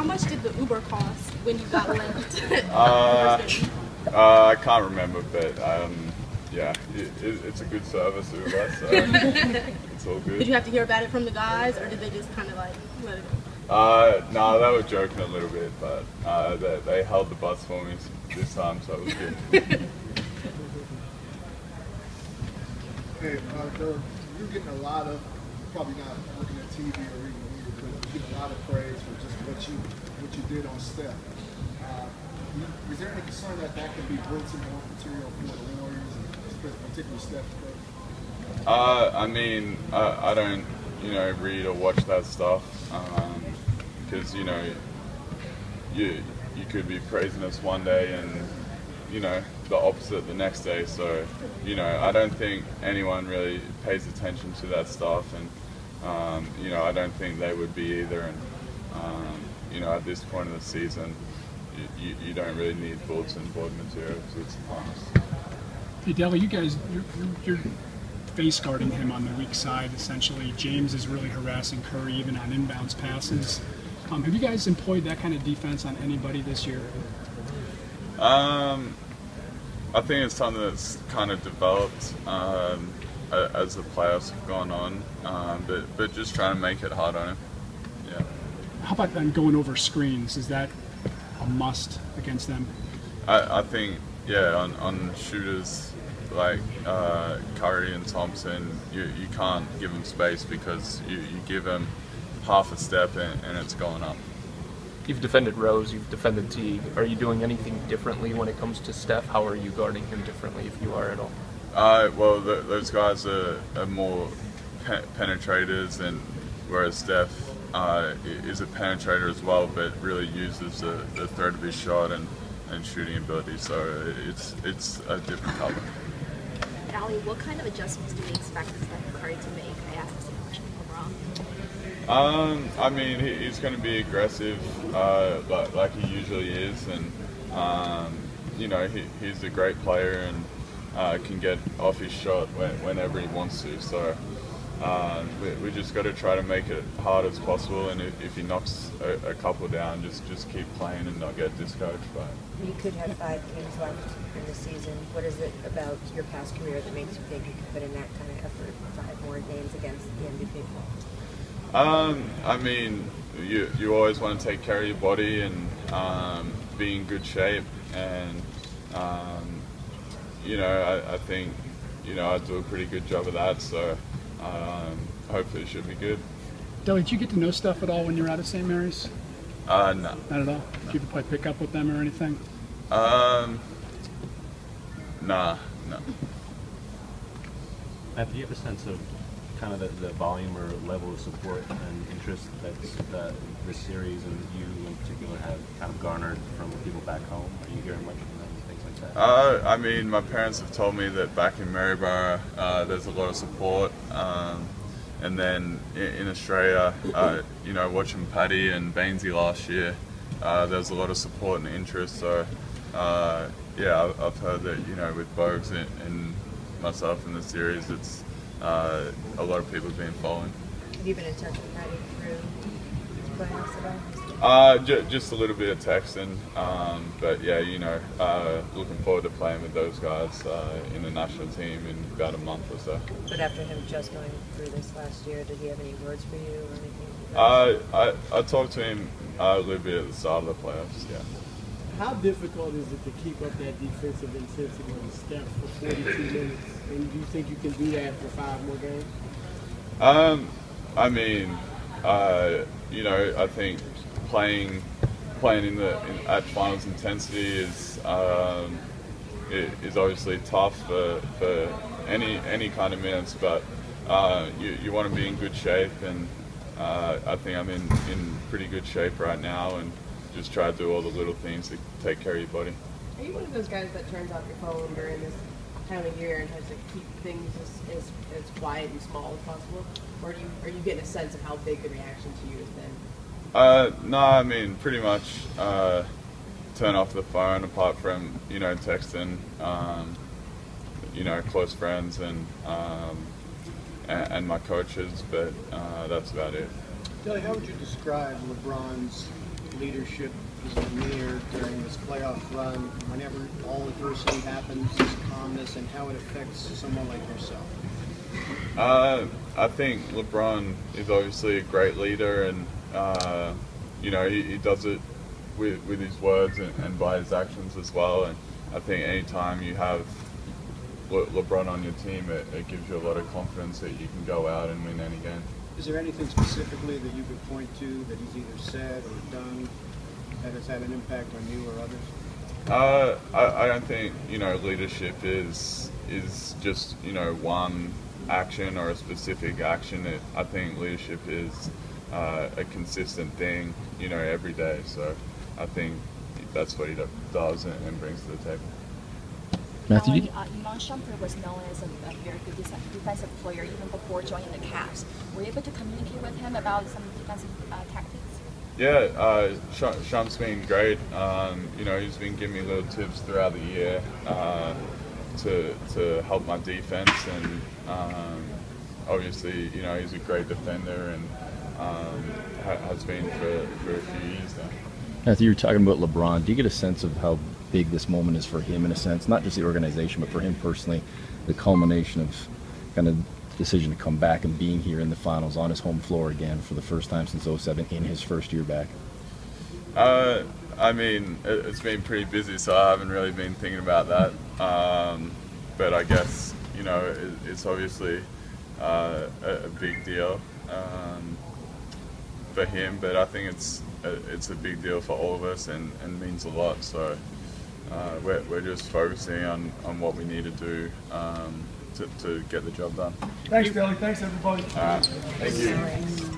much did the Uber cost when you got left? I can't remember, but yeah, it's a good service, Uber, so it's all good. Did you have to hear about it from the guys, or did they just kind of like let it go? No, they were joking a little bit, but they held the bus for me this time, so it was good. Hey, you're getting a lot of, probably not looking at TV or reading the media, but you're getting a lot of praise for just what you did on Steph. Is there any concern that could be bulletin board material for the Warriors, particularly Steph Curry? I mean, I don't, read or watch that stuff, because you could be praising us one day and the opposite the next day. So I don't think anyone really pays attention to that stuff, and I don't think they would be either. And at this point of the season, you don't really need bulletin board material because it's honest. Hey Della, you guys, you're face guarding him on the weak side essentially. James is really harassing Curry even on inbounds passes. Have you guys employed that kind of defense on anybody this year? I think it's something that's kind of developed as the playoffs have gone on, but just trying to make it hard on him. Yeah. How about then going over screens? Is that a must against them? I think, yeah, on shooters like Curry and Thompson, you can't give them space because you give them half a step and it's going up. You've defended Rose, you've defended Teague. Are you doing anything differently when it comes to Steph? How are you guarding him differently, if you are at all? Well, those guys are more penetrators, and whereas Steph is a penetrator as well, but really uses the threat of his shot and shooting ability. So it's a different color. Allie, what kind of adjustments do we expect Steph Curry to make? I asked the same question to LeBron. I mean, he's going to be aggressive, like he usually is, and he's a great player and can get off his shot whenever he wants to. So we just got to try to make it hard as possible, and if he knocks a couple down, just keep playing and not get discouraged by it. You could have 5 games left in the season. What is it about your past career that makes you think you could put in that kind of effort, 5 more games against the MVP? I mean, you always want to take care of your body and be in good shape, and I think I do a pretty good job of that. So hopefully it should be good. Deli, did you get to know Steph at all when you were out of St. Mary's? No. Not at all? Did you ever play pickup with them or anything? Nah, no. Matthew, do you have a sense of kind of the volume or level of support and interest that this series and you in particular have kind of garnered from people back home? Are you hearing much from them and things like that? I mean, my parents have told me that back in Maryborough there's a lot of support, and then in Australia, watching Paddy and Bainesy last year, there was a lot of support and interest. So yeah, I've heard that with Bogues and myself in the series, it's a lot of people have been following. Have you been in touch with Paddy through playoffs at all? Just a little bit of texting, but yeah, looking forward to playing with those guys in the national team in about a month or so. But after him just going through this last year, did he have any words for you or anything? I talked to him a little bit at the start of the playoffs, yeah. How difficult is it to keep up that defensive intensity on Steph for 42 minutes? And do you think you can do that for 5 more games? I mean, I think playing at finals intensity is obviously tough for any kind of minutes, but you want to be in good shape, and I think I'm in pretty good shape right now, and just try to do all the little things to take care of your body. Are you one of those guys that turns off your phone during this time of year and tries to keep things as quiet and small as possible? Or are you getting a sense of how big the reaction to you has been? No, I mean, pretty much turn off the phone apart from, texting, close friends and my coaches, but that's about it. Kelly, how would you describe LeBron's leadership, his demeanor during this playoff run, whenever all adversity happens, his calmness, and how it affects someone like yourself? I think LeBron is obviously a great leader, and you know, he does it with his words and by his actions as well. And I think anytime you have LeBron on your team, it gives you a lot of confidence that you can go out and win any game. Is there anything specifically that you could point to that he's either said or done that has had an impact on you or others? I don't think, you know, leadership is just, you know, one action or a specific action. I think leadership is a consistent thing, you know, every day. So I think that's what he does and brings to the table. Matthew, Iman Shumpert was known as a very good defensive player even before joining the Cavs. Were you able to communicate with him about some defensive tactics? Yeah, Shum's been great. You know, he's been giving me little tips throughout the year to help my defense, and obviously, you know, he's a great defender and has been for a few years now. Matthew, you were talking about LeBron. Do you get a sense of how big this moment is for him in a sense, not just the organization, but for him personally, the culmination of kind of decision to come back and being here in the finals on his home floor again for the first time since '07 in his first year back? I mean, it's been pretty busy, so I haven't really been thinking about that. But I guess, you know, it's obviously a big deal for him, but I think it's a big deal for all of us and means a lot. So we're just focusing on what we need to do to get the job done. Thanks, Deli. Thanks, everybody. Thank you.